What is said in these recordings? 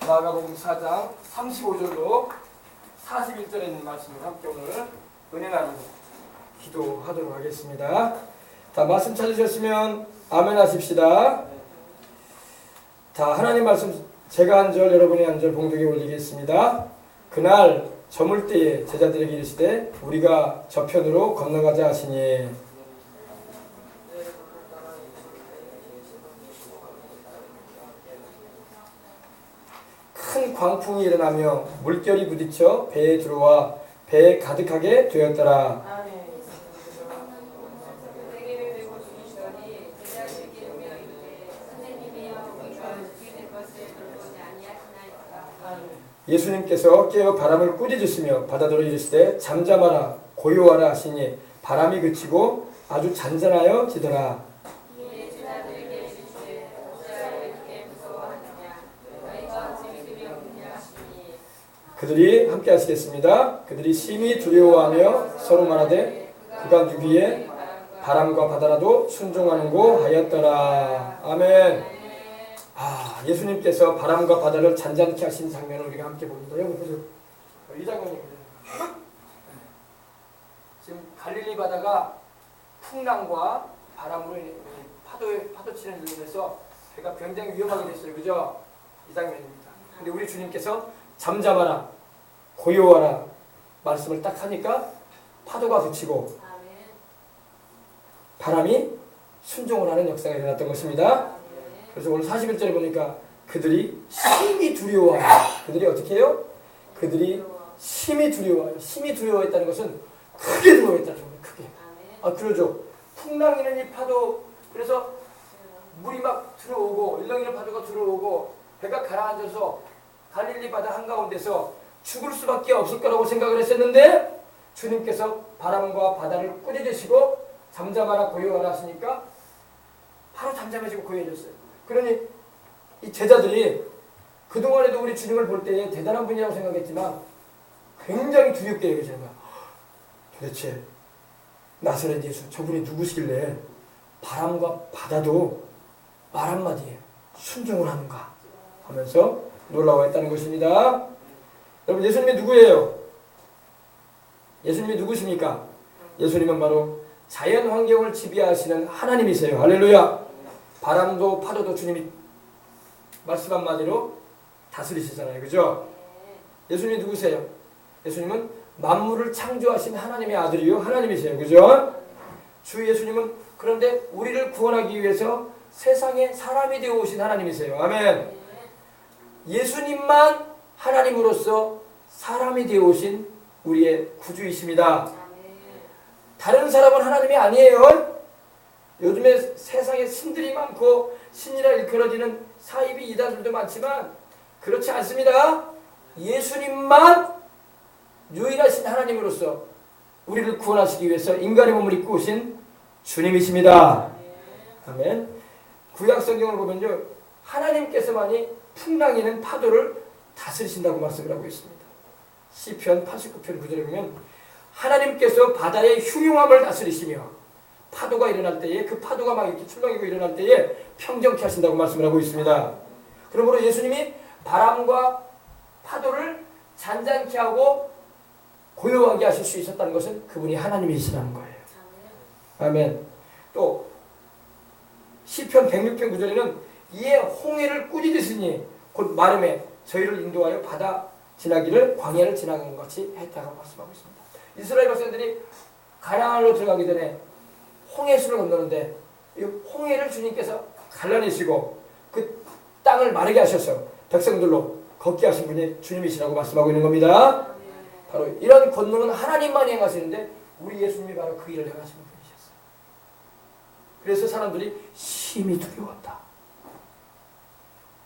마가복음 4장 35절로 41절에 있는 말씀을 함께 오늘 은혜 나누고 기도하도록 하겠습니다. 다 말씀 찾으셨으면 아멘 하십시다. 다 하나님 말씀 제가 한 절 여러분이 한 절 봉독에 올리겠습니다. 그날 저물 때에 제자들에게 이르시되 우리가 저편으로 건너가자 하시니 큰 광풍이 일어나며 물결이 부딪혀 배에 들어와 배에 가득하게 되었더라. 예수님께서 깨어 바람을 꾸짖으시며 바다더러 이르시되 잠잠하라 고요하라 하시니 바람이 그치고 아주 잔잔하여 지더라. 그들이 함께 하시겠습니다. 그들이 심히 두려워하며 서로 말하되 그가 누구의 바람과 바다라도 순종하는고 하였더라. 아멘. 예수님께서 바람과 바다를 잔잔케 하신 장면을 우리가 함께 봅니다. 여기 보세요. 이 장면입니다. 지금 갈릴리 바다가 풍랑과 바람으로 파도 치는 일로 인해서 배가 굉장히 위험하게 됐어요. 그죠? 이 장면입니다. 근데 우리 주님께서 잠잠하라, 고요하라 말씀을 딱 하니까 파도가 그치고 바람이 순종을 하는 역사가 일어났던 것입니다. 그래서 오늘 41절에 보니까 그들이 심히 두려워해요. 그들이 어떻게 해요? 그들이 심히 두려워해요. 심히 두려워했다는 것은 크게 두려워했다는 겁니다. 크게. 그러죠. 풍랑이는 이 파도, 그래서 물이 막 들어오고 일렁이는 파도가 들어오고 배가 가라앉아서 갈릴리 바다 한가운데서 죽을 수밖에 없을 거라고 생각을 했었는데 주님께서 바람과 바다를 꾸짖으시고 잠잠하라 고요하라 하시니까 바로 잠잠해지고 고요해졌어요. 그러니 이 제자들이 그동안에도 우리 주님을 볼 때에 대단한 분이라고 생각했지만 굉장히 두렵게 여기시는 거야. 도대체 나사렛 예수 저분이 누구시길래 바람과 바다도 말 한마디에 순종을 하는가 하면서 놀라워했다는 것입니다. 여러분 예수님이 누구예요? 예수님이 누구십니까? 예수님은 바로 자연 환경을 지배하시는 하나님이세요. 할렐루야. 바람도 파도도 주님이 말씀 한마디로 다스리시잖아요. 그죠? 예수님이 누구세요? 예수님은 만물을 창조하신 하나님의 아들이요 하나님이세요. 그죠? 주 예수님은 그런데 우리를 구원하기 위해서 세상에 사람이 되어 오신 하나님이세요. 아멘. 예수님만 하나님으로서 사람이 되어 오신 우리의 구주이십니다. 다른 사람은 하나님이 아니에요. 요즘에 세상에 신들이 많고 신이라 일컬어지는 사이비 이단들도 많지만 그렇지 않습니다. 예수님만 유일하신 하나님으로서 우리를 구원하시기 위해서 인간의 몸을 입고 오신 주님이십니다. 아멘. 구약 성경을 보면요, 하나님께서만이 풍랑이는 파도를 다스리신다고 말씀을 하고 있습니다. 시편 89편 9절에 보면 하나님께서 바다의 흉흉함을 다스리시며 파도가 일어날 때에 그 파도가 막 이렇게 출렁이고 일어날 때에 평정케 하신다고 말씀을 하고 있습니다. 그러므로 예수님이 바람과 파도를 잔잔케 하고 고요하게 하실 수 있었다는 것은 그분이 하나님이시라는 거예요. 아멘. 또 시편 106편 9절에는 이에 홍해를 꾸짖으시니 곧 마름에 저희를 인도하여 바다 지나기를 광야를 지나간 것 같이 했다고 말씀하고 있습니다. 이스라엘 백성들이 가나안으로 들어가기 전에 홍해수를 건너는데 이 홍해를 주님께서 갈라내시고 그 땅을 마르게 하셔서 백성들로 걷게 하신 분이 주님이시라고 말씀하고 있는 겁니다. 바로 이런 권능은 하나님만이 행하시는데 우리 예수님이 바로 그 일을 행하시는 분이셨어요. 그래서 사람들이 심히 두려웠다.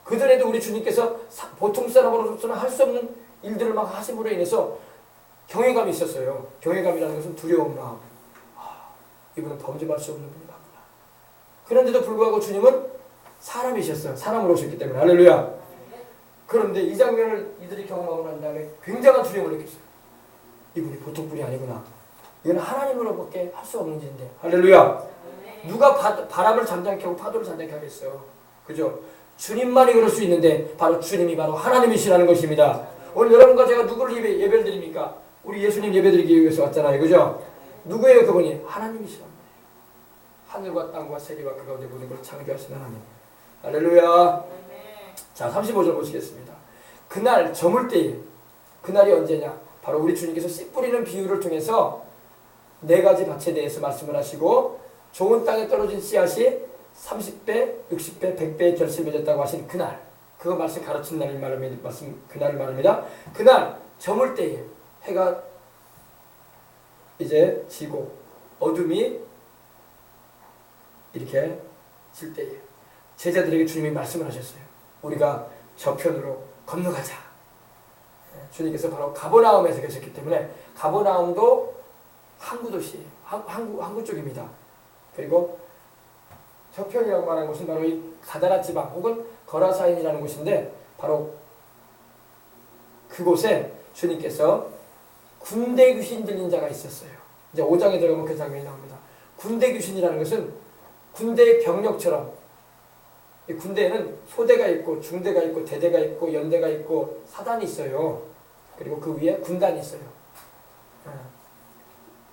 그전에도 우리 주님께서 보통 사람으로서는 할 수 없는 일들을 막 하심으로 인해서 경외감이 있었어요. 경외감이라는 것은 두려운 마음. 이분은 범죄할 수 없는 분이구나. 그런데도 불구하고 주님은 사람이셨어요. 사람으로 오셨기 때문에. 할렐루야. 그런데 이 장면을 이들이 경험하고 난 다음에 굉장한 두려움을 느꼈어요. 이분이 보통 분이 아니구나. 이건 하나님으로밖에 할 수 없는 일인데. 할렐루야. 누가 바람을 잠잠케 하고 파도를 잠잠케 하겠어요. 그죠? 주님만이 그럴 수 있는데 바로 주님이 바로 하나님이시라는 것입니다. 오늘 여러분과 제가 누구를 예배를 드립니까? 우리 예수님 예배드리기 위해서 왔잖아요. 그죠? 누구예요 그분이? 하나님이시란 말이에요. 하늘과 땅과 세계와 그 가운데 모든 걸 창조하신 하나님. 할렐루야. 자 35절 보시겠습니다. 그날 저물 때에, 그날이 언제냐? 바로 우리 주님께서 씨 뿌리는 비유를 통해서 네 가지 밭에 대해서 말씀을 하시고 좋은 땅에 떨어진 씨앗이 30배, 60배, 100배의 결실을 맺었다고 하신 그날, 그 말씀 가르친 날을 말합니다. 그날을 말합니다. 그날 저물 때에 해가 이제 지고 어둠이 이렇게 질 때에 제자들에게 주님이 말씀을 하셨어요. 우리가 저편으로 건너가자. 주님께서 바로 가버나움에서 계셨기 때문에 가버나움도 항구 도시, 항구 쪽입니다. 그리고 저편이라고 말하는 곳은 바로 이 가다라 지방 혹은 거라사인이라는 곳인데 바로 그곳에 주님께서 군대 귀신 들린 자가 있었어요. 이제 5장에 들어가면 그 장면이 나옵니다. 군대 귀신이라는 것은 군대의 병력처럼, 이 군대에는 소대가 있고 중대가 있고 대대가 있고 연대가 있고 사단이 있어요. 그리고 그 위에 군단이 있어요.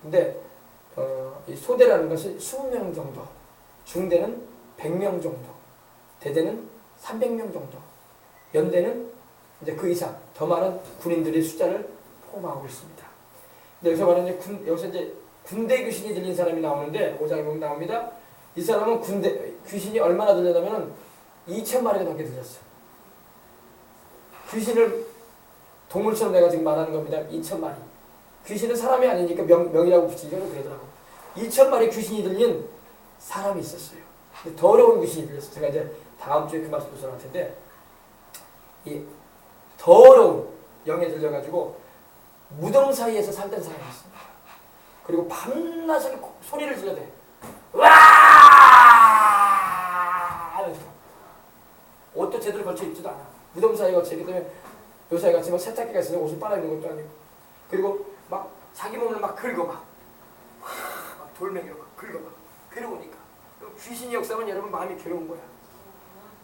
근데 이 소대라는 것은 20명 정도, 중대는 100명 정도, 대대는 300명 정도, 연대는 이제 그 이상 더 많은 군인들의 숫자를 포함하고 있습니다. 근데 여기서 말하는 여기서 이제 군대 귀신이 들린 사람이 나오는데 5장에 보면 나옵니다. 이 사람은 귀신이 얼마나 들렸냐면은 2,000마리가 넘게 들렸어요. 귀신을 동물처럼 내가 지금 말하는 겁니다. 2,000마리. 귀신은 사람이 아니니까 명이라고 붙이려고 그러더라고. 2,000마리 귀신이 들린 사람이 있었어요. 근데 더러운 귀신이 들렸어요. 제가 이제 다음 주에 그 말씀도 전할 텐데, 이 더러운 영에 들려가지고 무덤 사이에서 살던 사람이 있습니다. 그리고 밤낮을 소리를 질러대. 와! 하면서 옷도 제대로 걸쳐 입지도 않아. 무덤 사이에 걸쳐 있기 때문에 요새 같이 막 세탁기가 있어서 옷을 빨아 입는 것도 아니고, 그리고 막 자기 몸을 막 긁어 막 돌멩이로 막 긁어 막 괴로우니까. 귀신이 역사하면 여러분 마음이 괴로운 거야.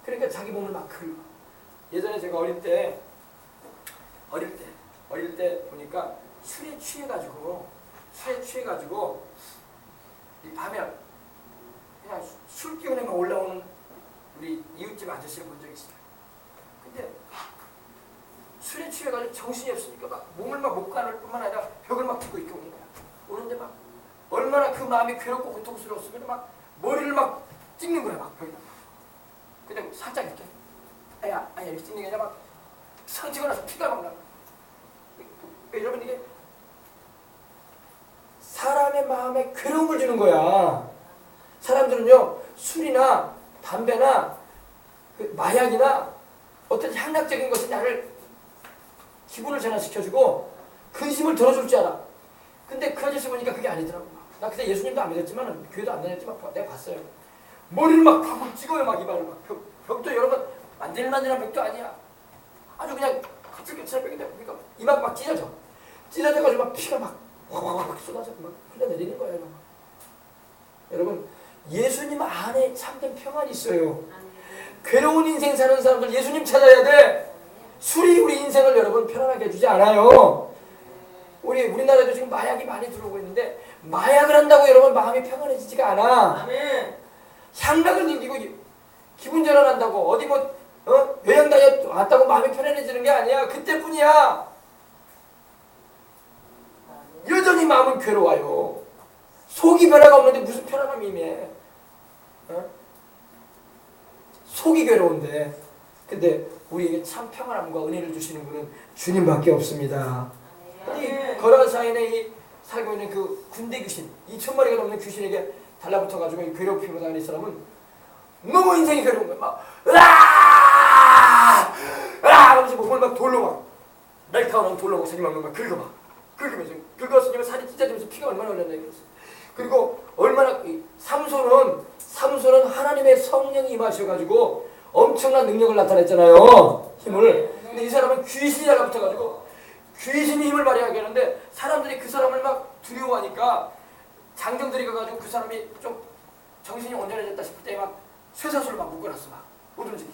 그러니까 자기 몸을 막 긁어. 예전에 제가 어릴 때 보니까 술에 취해가지고 이 밤에 그냥 술 기운에만 올라오는 우리 이웃집 아저씨를 본 적이 있어요. 근데 술에 취해가지고 정신이 없으니까 막 몸을 막 못 가눌 뿐만 아니라 벽을 막 짚고 이렇게 오는 거야. 오는데 막 얼마나 그 마음이 괴롭고 고통스러웠으면 막 머리를 막 찍는 거야. 막 벽에다. 근데 살짝 이렇게 아야 이렇게 찍는 게 아니라 막 상처가 나서 피가 막 나. 여러분 이게 사람의 마음에 괴로움을 주는 거야. 사람들은요 술이나 담배나 그 마약이나 어떤 향락적인 것이 나를 기분을 전환시켜주고 근심을 덜어줄 줄 알아. 근데 그 아저씨 보니까 그게 아니더라고. 나 그때 예수님도 안 믿었지만 교회도 안 다녔지만 내가 봤어요. 머리를 막 팍팍 찍어요. 막 이발을 막 벽도 여러분 만질만질한 벽도 아니야. 아주 그냥 거칠거칠한 벽인데 그러니까 이마가 막 찢어져가지고 막 피가 막 확 쏟아져 막 흘러내리는 거예요. 여러분 예수님 안에 참된 평안이 있어요. 괴로운 인생 사는 사람들 예수님 찾아야 돼. 술이 우리 인생을 여러분 편안하게 해주지 않아요. 우리나라에도 지금 마약이 많이 들어오고 있는데 마약을 한다고 여러분 마음이 평안해지지가 않아. 향락을 즐기고 기분 전환한다고 어디 여행 다녀왔다고 마음이 편안해지는 게 아니야. 그때뿐이야. 여전히 마음은 괴로워요. 속이 변화가 없는데 무슨 편안함이 임해. 속이 괴로운데. 근데 우리에게 참 평안함과 은혜를 주시는 분은 주님밖에 없습니다. 이 거라사인에 이 살고 있는 그 군대 귀신, 2,000마리가 넘는 귀신에게 달라붙어가지고 괴롭힘을 당하는 이 사람은 너무 인생이 괴로운 거야. 막 으아! 하면서 몸을 막 돌로 막 날카로운 돌로 막 스님 막 긁으면서 긁었으니까 살이 찢어지면서 피가 얼마나 흘렀나 이랬어. 그리고 얼마나 삼손은 하나님의 성령이 임하셔가지고 엄청난 능력을 나타냈잖아요. 힘을. 근데 이 사람은 귀신이 달라붙어가지고 귀신이 힘을 발휘하게 하는데 사람들이 그 사람을 막 두려워하니까 장정들이 가가지고 그 사람이 좀 정신이 온전해졌다 싶을 때 막 쇠사슬로 막 묶어놨어. 막 못 움직이게.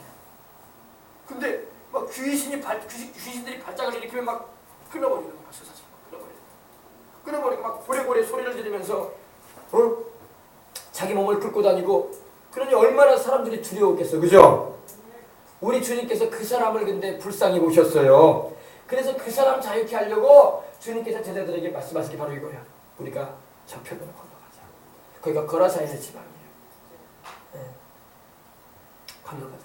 근데 막 귀신들이 발작을 일으키면 막 끊어버리는 거야. 사실 끊어버리고 막 고래고래 소리를 지르면서 자기 몸을 긁고 다니고. 그러니 얼마나 사람들이 두려웠겠어. 그죠? 우리 주님께서 그 사람을 근데 불쌍히 보셨어요. 그래서 그 사람 자유케 하려고 주님께서 제자들에게 말씀하신 게 바로 이거야. 우리가 저편으로 건너가자. 거기가 거라사인의 지방이에요. 네. 건너가자.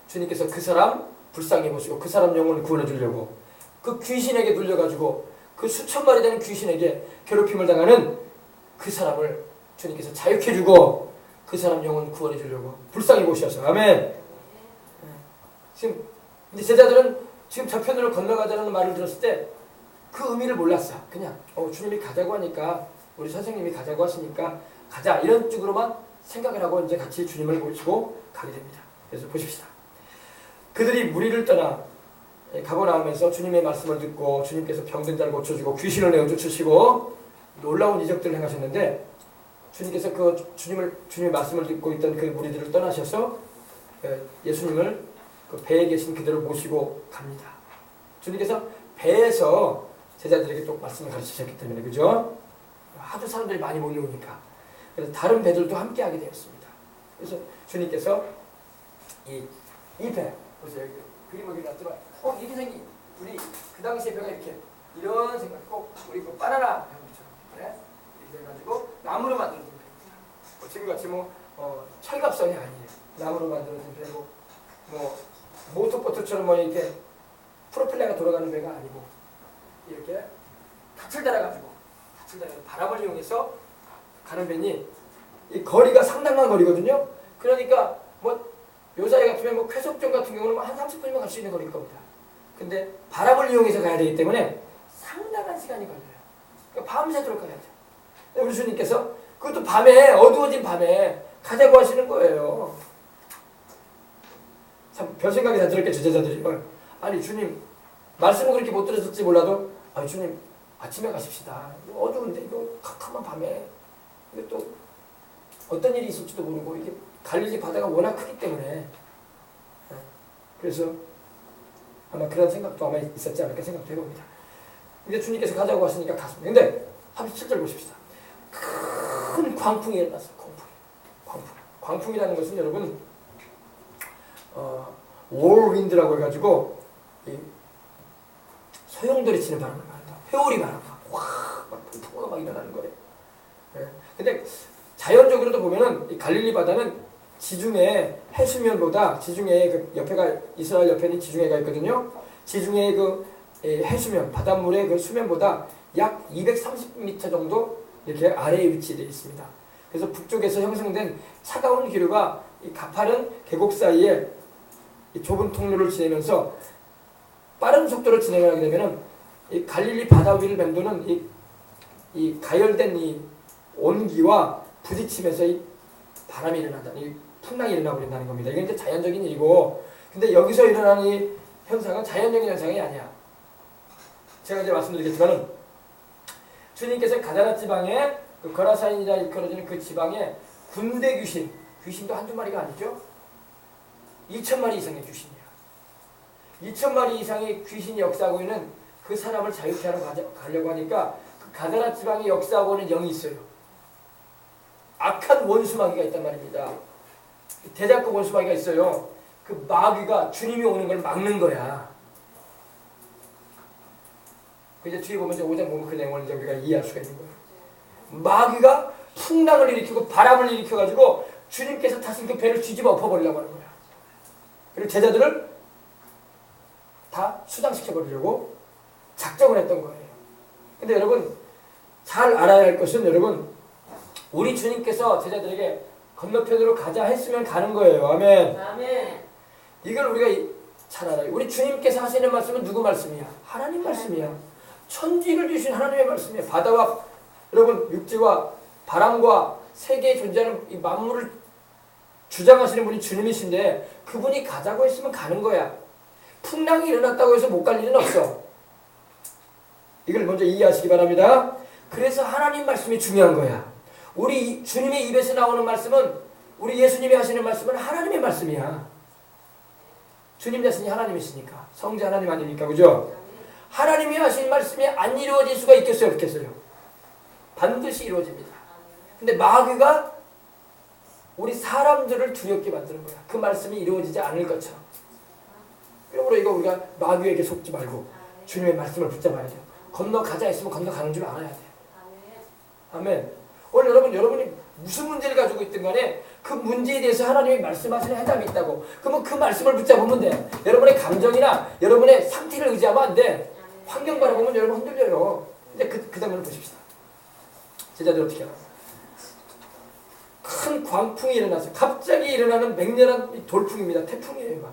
주님께서 그 사람 불쌍히 보시고 그 사람 영혼을 구원해 주려고 그 귀신에게 눌려가지고 그 수천 마리 되는 귀신에게 괴롭힘을 당하는 그 사람을 주님께서 자유케 해주고 그 사람 영혼 구원해 주려고 불쌍히 보셔서. 아멘. 지금 근데 제자들은 지금 저편으로 건너가자는 말을 들었을 때 그 의미를 몰랐어. 그냥 주님이 가자고 하니까 우리 선생님이 가자고 하시니까 가자 이런 쪽으로만 생각을 하고 이제 같이 주님을 모시고 가게 됩니다. 그래서 보십시다. 그들이 무리를 떠나 가버나움에서 주님의 말씀을 듣고 주님께서 병든 자를 고쳐주고 귀신을 내어 쫓으시고 놀라운 이적들을 행하셨는데 주님께서 그 주님의 말씀을 듣고 있던 그 무리들을 떠나셔서 예수님을 그 배에 계신 그대로 모시고 갑니다. 주님께서 배에서 제자들에게 또 말씀을 가르치셨기 때문에 그죠? 하도 사람들이 많이 몰려오니까 그래서 다른 배들도 함께 하게 되었습니다. 그래서 주님께서 이 배 보세요. 여기 그림을 그려놨지만 이게 생긴 우리 그 당시에 배가 이런 생각 꼭 우리 그 바나나 형처럼 그래? 이렇게 해가지고 나무로 만들어진 배입니다. 지금같이 철갑선이 아니에요. 나무로 만들어진 배고 모터보트처럼 이렇게 프로펠러가 돌아가는 배가 아니고 이렇게 닻을 달아가지고 바람을 이용해서 가는 배니 이 거리가 상당한 거리거든요. 그러니까 요사이 같으면 쾌속전 같은 경우는 한 30분이면 갈 수 있는 거리일 겁니다. 근데 바람을 이용해서 가야 되기 때문에 상당한 시간이 걸려요. 그러니까 밤새도록 가야 돼요. 우리 주님께서 그것도 밤에 어두워진 밤에 가자고 하시는 거예요. 참 별 생각이 다 들었겠죠. 제자들이 아니 주님 말씀은 그렇게 못 들으실지 몰라도 아니 주님 아침에 가십시다. 어두운데 이거 캄캄한 밤에 이게 또 어떤 일이 있을지도 모르고 이게 갈릴리 바다가 워낙 크기 때문에 그래서 아마 그런 생각도 아마 있었지 않을까 생각도 해봅니다. 근데 주님께서 가자고 하시니까 갔습니다. 근데 37절 보십시다. 큰 광풍이 일어났어요. 광풍이라는 것은 여러분 월윈드라고 해가지고 소용돌이 치는 바람을 말한다. 회오리 바람 막 풍파가 막 일어나는 거예요. 근데 자연적으로도 보면은 이 갈릴리 바다는 지중해 해수면보다 지중해 그 옆에가 이스라엘 옆에는 지중해가 있거든요. 지중해 그 해수면 바닷물의 그 수면보다 약 230m 정도 이렇게 아래에 위치되어 있습니다. 그래서 북쪽에서 형성된 차가운 기류가 이 가파른 계곡 사이에 이 좁은 통로를 지내면서 빠른 속도로 진행을 하게 되면은 이 갈릴리 바다 위를 맴도는 이 가열된 이 온기와 부딪히면서 이 바람이 일어난다. 이 풍랑이 일어나 버린다는 겁니다. 이게 이제 자연적인 일이고, 근데 여기서 일어나는 이 현상은 자연적인 현상이 아니야. 제가 이제 말씀드리겠지만은 주님께서 가다라 지방에 그 거라사인이라 일컬어지는 그 지방에 군대 귀신도 한두 마리가 아니죠. 2,000마리 이상의 귀신이야. 2,000마리 이상의 귀신이 역사하고 있는 그 사람을 자유케 하러 가려고 하니까 그 가다라 지방에 역사하고 있는 영이 있어요. 악한 원수마귀가 있단 말입니다. 대작급 원수마귀가 있어요. 그 마귀가 주님이 오는 걸 막는 거야. 이제 뒤에 보면 이제 5장 보면 그 내용을 이제 우리가 이해할 수가 있는 거예요. 마귀가 풍랑을 일으키고 바람을 일으켜가지고 주님께서 타신 그 배를 뒤집어 엎어버리려고 하는 거야. 그리고 제자들을 다 수장시켜버리려고 작정을 했던 거예요. 근데 여러분 잘 알아야 할 것은 여러분 우리 주님께서 제자들에게 건너편으로 가자 했으면 가는 거예요. 아멘. 아멘. 이걸 우리가 잘 알아요. 우리 주님께서 하시는 말씀은 누구 말씀이야? 하나님 말씀이야. 천지를 주신 하나님의 말씀이야. 바다와 여러분 육지와 바람과 세계에 존재하는 이 만물을 주장하시는 분이 주님이신데 그분이 가자고 했으면 가는 거야. 풍랑이 일어났다고 해서 못 갈 일은 없어. 이걸 먼저 이해하시기 바랍니다. 그래서 하나님 말씀이 중요한 거야. 우리 주님의 입에서 나오는 말씀은 우리 예수님이 하시는 말씀은 하나님의 말씀이야. 주님 자신이 하나님이시니까. 성자 하나님 아닙니까? 그죠? 하나님이 하신 말씀이 안 이루어질 수가 있겠어요? 없겠어요? 반드시 이루어집니다. 근데 마귀가 우리 사람들을 두렵게 만드는 거야. 그 말씀이 이루어지지 않을 것처럼. 그러므로 이거 우리가 마귀에게 속지 말고 주님의 말씀을 붙잡아야 돼요. 건너가자 했으면 건너가는 줄 알아야 돼요. 아멘. 오늘 여러분이 무슨 문제를 가지고 있든 간에 그 문제에 대해서 하나님이 말씀하시는 해답이 있다고. 그러면 그 말씀을 붙잡으면 돼. 여러분의 감정이나 여러분의 상태를 의지하면 안 돼. 환경 바라보면 여러분 흔들려요. 근데 그 장면을 보십시다. 제자들 어떻게 하나? 큰 광풍이 일어나서 갑자기 일어나는 맹렬한 돌풍입니다. 태풍이에요. 막.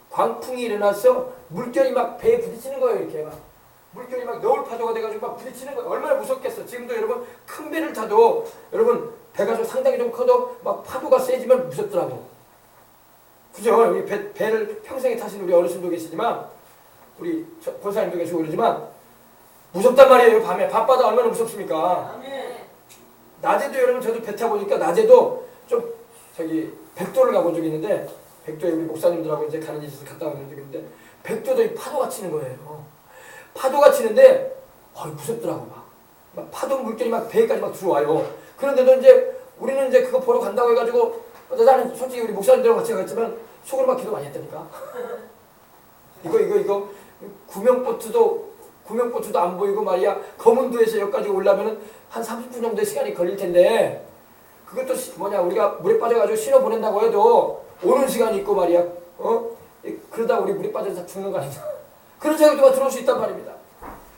광풍이 일어나서 물결이 막 배에 부딪히는 거예요. 이렇게 막. 물결이 막 너울 파도가 돼가지고 막 부딪히는 거예요. 얼마나 무섭겠어. 지금도 여러분 큰 배를 타도 여러분 배가 좀 상당히 좀 커도 막 파도가 세지면 무섭더라고. 그죠? 우리 배를 평생에 타신 우리 어르신도 계시지만 우리 권사님도 계시고 그러지만 무섭단 말이에요. 밤바다 얼마나 무섭습니까? 낮에도 여러분 저도 배 타보니까 낮에도 좀 백도를 가본 적이 있는데 백도에 우리 목사님들하고 이제 가는 짓을 갔다 오는 적이 있는데 백도도 이 파도가 치는 거예요. 파도가 치는데 무섭더라고 막 파도 물결이 막 배까지 막 들어와요. 그런데도 이제 우리는 이제 그거 보러 간다고 해가지고 나는 솔직히 우리 목사님들하고 같이 갔지만 속으로 막 기도 많이 했다니까. 이거 구명보트도 안 보이고 말이야. 검은도에서 여기까지 올라면은 한 30분 정도의 시간이 걸릴 텐데 그것도 우리가 물에 빠져가지고 신호 보낸다고 해도 오는 시간이 있고 말이야. 그러다 우리 물에 빠져서 죽는 거 아니냐. 그런 생각도 막 들어올 수 있단 말입니다.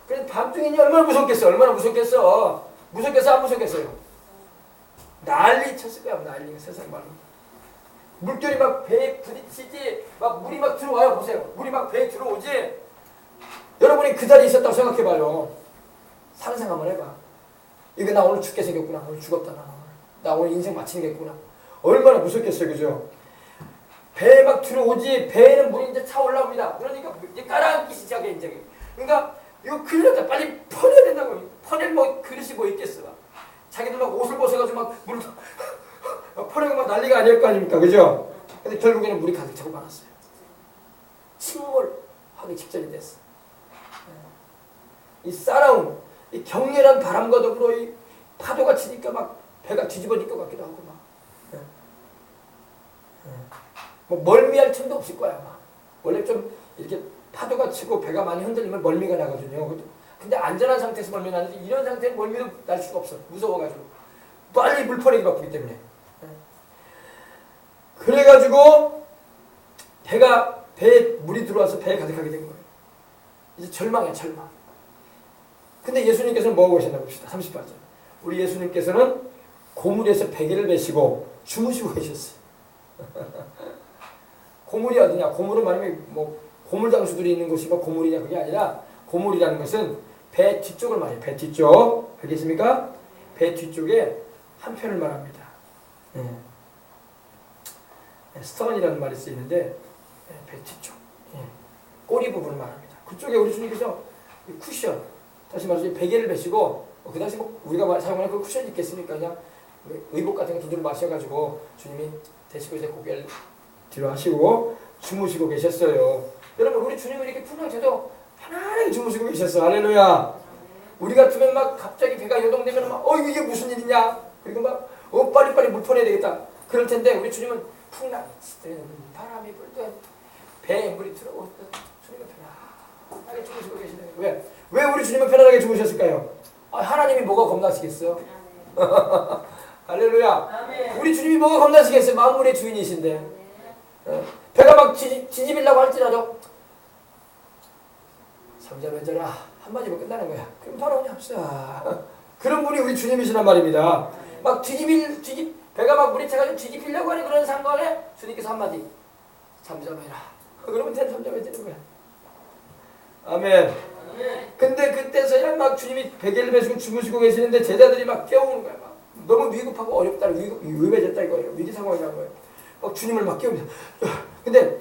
그래서 밤중이니 얼마나 무섭겠어. 얼마나 무섭겠어. 무섭겠어 안 무섭겠어요. 난리 쳤을 거야. 난리가 세상 말로. 물결이 막 배에 부딪히지 막 물이 막 들어와요. 보세요. 물이 막 배에 들어오지. 여러분이 그 자리에 있었다고 생각해봐요. 상상 한번 해봐. 이거 나 오늘 죽게 생겼구나. 오늘 죽었다. 나 오늘 인생 마치겠구나. 얼마나 무섭겠어요. 그죠? 배에 막 들어오지. 배에는 물이 이제 차 올라옵니다. 그러니까 이제 깔아앉기 시작해. 이제. 그러니까 이거 큰일 났다. 빨리 퍼내야 된다고. 퍼낼 그릇이 뭐 있겠어. 자기들 막 옷을 벗어가지고 막 물을 퍼내고 막 난리가 아닐 거 아닙니까? 그죠? 근데 결국에는 물이 가득 차고 말았어요. 침몰하기 직전이 됐어. 이 싸나운, 이 격렬한 바람과 더불어 이 파도가 치니까 막 배가 뒤집어질 것 같기도 하고 막. 뭐 멀미할 틈도 없을 거야 막. 원래 좀 이렇게 파도가 치고 배가 많이 흔들리면 멀미가 나거든요. 근데 안전한 상태에서 멀미 나는데 이런 상태는 멀미도 날 수가 없어. 무서워가지고. 빨리 물 퍼내기 바쁘기 때문에. 그래가지고 배에 물이 들어와서 배에 가득하게 된 거예요. 이제 절망이야 절망. 근데 예수님께서는 뭐하고 계셨나 봅시다. 38절. 우리 예수님께서는 고물에서 베개를 메시고 주무시고 계셨어요. 고물이 어디냐? 고물은 말하면 뭐 고물 장수들이 있는 곳이 뭐 고물이냐 그게 아니라 고물이라는 것은 배 뒤쪽을 말해요. 배 뒤쪽. 알겠습니까? 배 뒤쪽에 한 편을 말합니다. 스턴이라는 말이 쓰이는데 배 뒤쪽. 꼬리 부분을 말합니다. 그쪽에 우리 주님께서 쿠션, 다시 말해서 베개를 메시고 그 당시 뭐 우리가 사용하는 그 쿠션이 있겠습니까? 그냥 의복 같은 거 두드려 마셔가지고 주님이 대시고 이제 고개를 뒤로 하시고 주무시고 계셨어요. 여러분 우리 주님은 이렇게 풍랑쳐도 편안하게 주무시고 계셨어. 할렐루야. 우리 같으면 막 갑자기 배가 요동되면 막 이게 무슨 일이냐. 그리고 막 빨리빨리 물 퍼내야 되겠다. 그럴 텐데 우리 주님은 풍랑이 치든 바람이 불든 배에 물이 들어오든 주님은 편안하게 주무시고 계시는 거예요. 왜 우리 주님은 편안하게 주무셨을까요? 하나님이 뭐가 겁나시겠어요? 할렐루야. 아멘. 우리 주님이 뭐가 겁나시겠어요? 만물의 주인이신데. 배가 막 뒤집으려고 할지라도 삼자매절아 한마디면 끝나는 거야. 그럼 바로 그냥 합시다. 그런 분이 우리 주님이시란 말입니다. 막 배가 막 물이 차가지고 뒤집히려고 하는 그런 상황에 주님께서 한마디 잠잠해라. 그러면 잠잠해 되는 거야. 아멘. 근데 그때서야 막 주님이 베개를 메시고 주무시고 계시는데 제자들이 막 깨우는 거야. 막 너무 위급하고 어렵다. 위험해졌다 이거예요. 위기 상황이라는 거예요. 막 주님을 막 깨우면서. 근데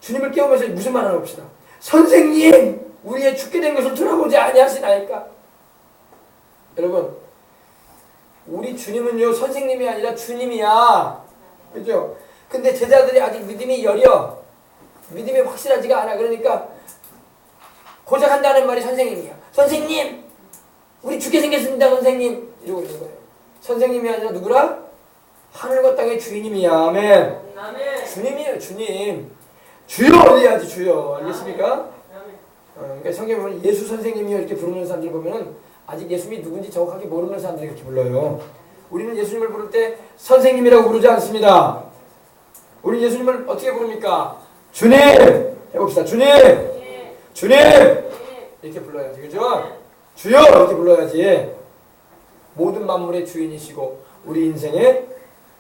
주님을 깨우면서 무슨 말 하나 봅시다. 선생님, 우리의 죽게 된 것을 돌아보지 아니하시나이까. 여러분, 우리 주님은요 선생님이 아니라 주님이야. 그죠? 근데 제자들이 아직 믿음이 여려. 믿음이 확실하지가 않아. 그러니까 고작 한다는 말이 선생님이야. 선생님, 우리 죽게 생겼습니다, 선생님. 이러고 있는 거예요. 선생님이 아니라 누구라? 하늘과 땅의 주인님이야. 아멘. 아멘. 주님이에요, 주님. 주여 해야지, 주여. 알겠습니까? 아멘. 그러니까 성경에 보면 예수 선생님이요 이렇게 부르는 사람들 보면은 아직 예수님이 누군지 정확하게 모르는 사람들이 이렇게 불러요. 우리는 예수님을 부를 때 선생님이라고 부르지 않습니다. 우리 예수님을 어떻게 부릅니까? 주님! 해봅시다. 주님! 주님! 이렇게 불러야지. 그죠? 주여! 이렇게 불러야지. 모든 만물의 주인이시고 우리 인생의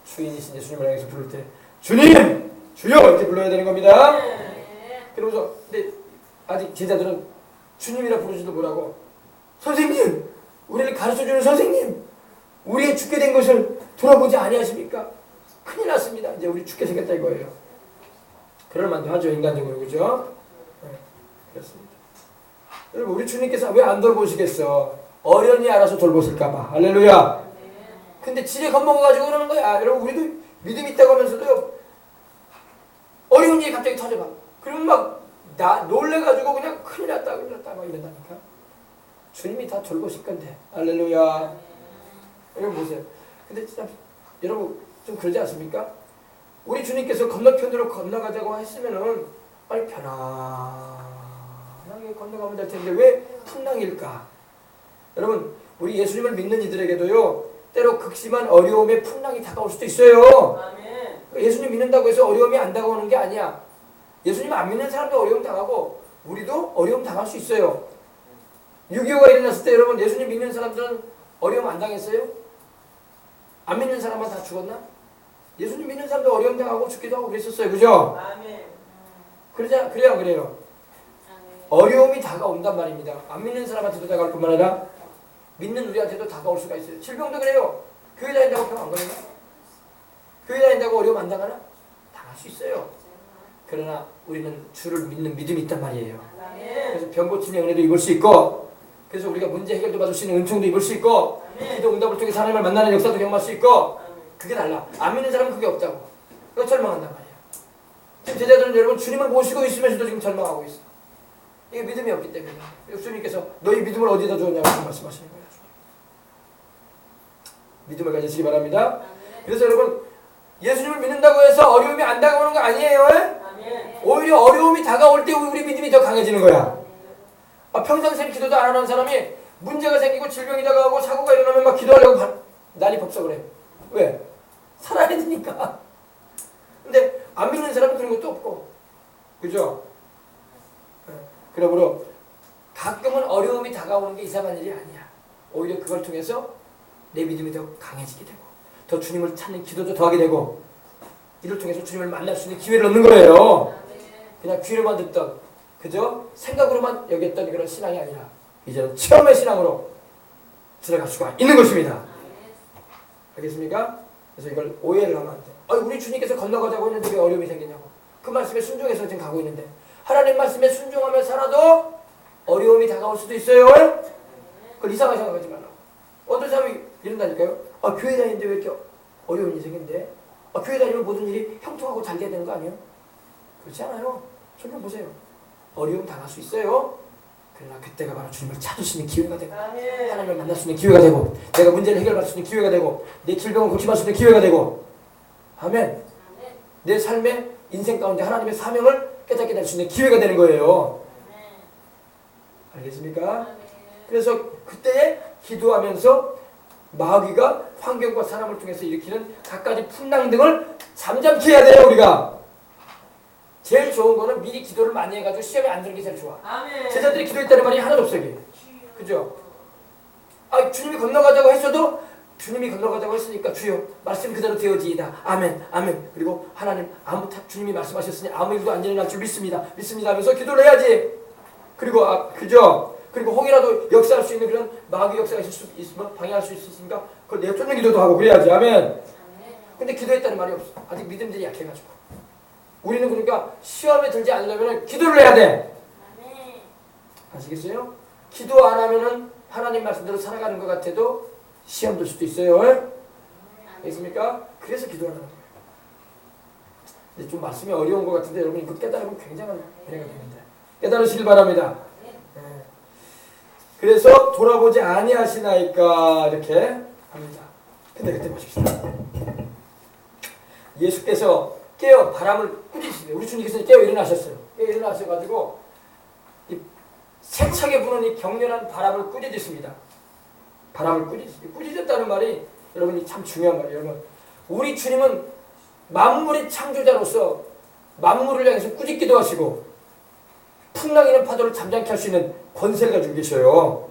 주인이신 예수님을 향해서 부를 때 주님! 주여! 이렇게 불러야 되는 겁니다. 그러면서 근데 아직 제자들은 주님이라 부르지도 못하고 선생님! 우리를 가르쳐주는 선생님! 우리의 죽게 된 것을 돌아보지 아니하십니까? 큰일 났습니다. 이제 우리 죽게 생겼다 이거예요. 그럴 만도 하죠, 인간적으로. 그죠? 네, 그렇습니다. 여러분, 우리 주님께서 왜 안 돌보시겠어? 어련히 알아서 돌보실까봐. 할렐루야. 근데 지레 겁먹어가지고 그러는 거야. 여러분, 우리도 믿음 있다고 하면서도 어려운 일이 갑자기 터져봐. 그러면 막 놀래가지고 그냥 큰일 났다 막 이런다니까. 주님이 다 돌보실 건데. 할렐루야. 여러분 보세요. 근데 진짜 여러분 좀 그러지 않습니까? 우리 주님께서 건너편으로 건너가자고 했으면은 빨리 편안하게 건너가면 될 텐데 왜 풍랑일까? 여러분, 우리 예수님을 믿는 이들에게도요 때로 극심한 어려움의 풍랑이 다가올 수도 있어요. 아멘. 예수님 믿는다고 해서 어려움이 안 다가오는 게 아니야. 예수님 안 믿는 사람도 어려움 당하고 우리도 어려움 당할 수 있어요. 6.25가 일어났을 때 여러분 예수님 믿는 사람들은 어려움 안 당했어요? 안 믿는 사람만 다 죽었나? 예수님 믿는 사람도 어려움 당하고 죽기도 하고 그랬었어요. 그죠? 아멘. 그래야 그래요. 어려움이 다가온단 말입니다. 안 믿는 사람한테도 다가올 뿐만 아니라 믿는 우리한테도 다가올 수가 있어요. 질병도 그래요. 교회 다닌다고 병 안 걸리나? 교회 다닌다고 어려움 안 당하나? 당할 수 있어요. 그러나 우리는 주를 믿는 믿음이 있단 말이에요. 그래서 병 고침의 은혜도 입을 수 있고 그래서 우리가 문제 해결도 받을 수 있는 은총도 입을 수 있고 기도 응답을 통해 하나님을 만나는 역사도 경험할 수 있고 그게 달라. 안 믿는 사람은 그게 없다고. 그거 절망한단 말이에요. 지금 제자들은 여러분 주님을 모시고 있으면서도 지금 절망하고 있어. 이게 믿음이 없기 때문에. 주님께서 너희 믿음을 어디다 주었냐고 말씀하시는 거예요. 믿음을 가지시기 바랍니다. 그래서 여러분 예수님을 믿는다고 해서 어려움이 안 다가오는 거 아니에요. 오히려 어려움이 다가올 때 우리 믿음이 더 강해지는 거야. 평상시에 기도도 안 하는 사람이 문제가 생기고 질병이 다가오고 사고가 일어나면 막 기도하려고 난리 법석을 해. 왜? 살아야 되니까. 근데 안 믿는 사람은 그런 것도 없고. 그죠? 그러므로 가끔은 어려움이 다가오는 게 이상한 일이 아니야. 오히려 그걸 통해서 내 믿음이 더 강해지게 되고 더 주님을 찾는 기도도 더 하게 되고 이를 통해서 주님을 만날 수 있는 기회를 얻는 거예요. 그냥 귀로만 듣던 그저 생각으로만 여겼던 그런 신앙이 아니라 이제는 체험의 신앙으로 들어갈 수가 있는 것입니다. 알겠습니까? 그래서 이걸 오해를 하면 안 돼. 우리 주님께서 건너가자고 했는데 왜 어려움이 생기냐고. 그 말씀에 순종해서 지금 가고 있는데 하나님 말씀에 순종하며 살아도 어려움이 다가올 수도 있어요. 그걸 이상하게 생각하지 말라고. 어떤 사람이 이런다니까요. 교회 다니는데 왜 이렇게 어려운 일이 생긴데? 교회 다니면 모든 일이 형통하고 잘 돼야 되는 거 아니에요? 그렇지 않아요. 설명 보세요. 어려움 당할 수 있어요. 그러나 그때가 바로 주님을 찾을 수 있는 기회가 되고 하나님을 만날 수 있는 기회가 되고 내가 문제를 해결할 수 있는 기회가 되고 내 질병을 고침할 수 있는 기회가 되고 아멘. 내 삶의 인생 가운데 하나님의 사명을 깨닫게 될 수 있는 기회가 되는 거예요. 알겠습니까? 그래서 그때에 기도하면서 마귀가 환경과 사람을 통해서 일으키는 갖가지 풍랑 등을 잠잠케 해야 돼요. 우리가 제일 좋은 거는 미리 기도를 많이 해가지고 시험에 안 드는 게 제일 좋아. 아멘. 제자들이 기도했다는 말이 하나도 없어요. 그죠? 주님이 건너가자고 했어도 주님이 건너가자고 했으니까 주여 말씀 그대로 되어지이다. 아멘 아멘. 그리고 하나님 주님이 말씀하셨으니 아무 일도 안 일어날 줄 믿습니다 하면서 기도를 해야지. 그리고 그죠? 그리고 혹이라도 역사할 수 있는 그런 마귀 역사가 있을 수 있으면 방해할 수 있으니까 그걸 내가 쫓는 기도도 하고 그래야지. 아멘. 근데 기도했다는 말이 없어. 아직 믿음들이 약해가지고. 우리는 그러니까 시험에 들지 않으려면 기도를 해야 돼. 아시겠어요? 기도 안 하면은 하나님 말씀대로 살아가는 것 같아도 시험 들 수도 있어요. 알겠습니까? 그래서 기도하는 거예요. 이제 좀 말씀이 어려운 것 같은데 여러분 이거 깨달으면 굉장한 은혜가 됩니다. 깨달으시길 바랍니다. 예. 그래서 돌아보지 아니하시나이까 이렇게 합니다. 근데 그때 보십시다. 예수께서 깨어 바람을 꾸짖으시네. 우리 주님께서 깨어 일어나셨어요. 깨어 일어나셔가지고 이 세차게 부는 이 격렬한 바람을 꾸짖으십니다. 바람을 꾸짖었다는 말이 여러분이 참 중요한 말이에요. 여러분 우리 주님은 만물의 창조자로서 만물을 향해서 꾸짖기도 하시고 풍랑이는 파도를 잠잠케 할 수 있는 권세를 가지고 계셔요.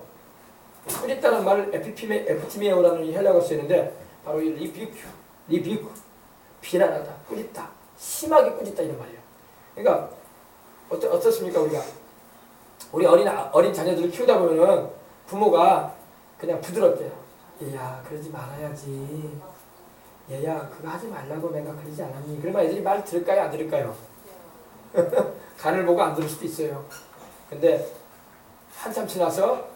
꾸짖다는 말을 에피티메오라는 이 헬라어가 쓰이는데 바로 이 리비크 비난하다, 꾸짖다, 심하게 꾸짖다 이런 말이에요. 그러니까 어떻습니까 우리가 우리 어린 자녀들을 키우다 보면은 부모가 그냥 부드럽게 얘야 그러지 말아야지, 얘야 그거 하지 말라고 내가 그러지 않았니? 그러면 애들이 말 들을까요 안 들을까요? 간을 보고 안 들을 수도 있어요. 근데 한참 지나서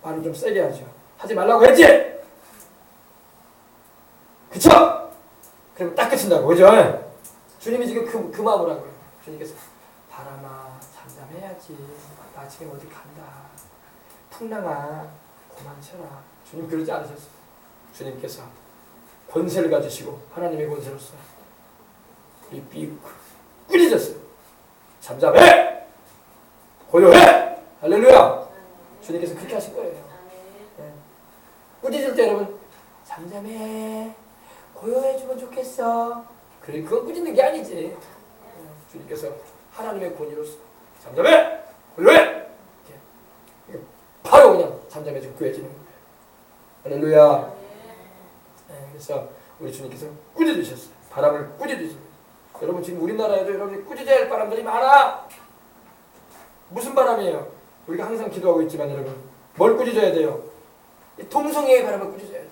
말을 좀 세게 하죠. 하지 말라고 했지? 그쵸? 그럼 딱 끝인다고. 그죠? 주님이 지금 그 마음으로 한 거예요. 주님께서 바람아 잠잠해야지. 나 지금 어디 간다. 풍랑아 그만 쳐라. 주님 그러지 않으셨어요. 주님께서 권세를 가지시고 하나님의 권세로서 이 꾸짖었어요. 잠잠해! 고요해! 할렐루야! 주님께서 그렇게 하신 거예요. 네. 꾸짖을 때 여러분 잠잠해 고요해주면 좋겠어. 그래 그건 꾸짖는 게 아니지. 네. 주님께서 하나님의 권위로서 잠잠해! 고요해! 이렇게 바로 그냥 잠잠해지고 고요해지는 거예요. 할렐루야. 네. 그래서 우리 주님께서 꾸짖으셨어요. 바람을 꾸짖으십니다. 여러분 지금 우리나라에도 여러분이 꾸짖어야 할 바람들이 많아. 무슨 바람이에요? 우리가 항상 기도하고 있지만 여러분 뭘 꾸짖어야 돼요? 이 동성애의 바람을 꾸짖어야 돼요.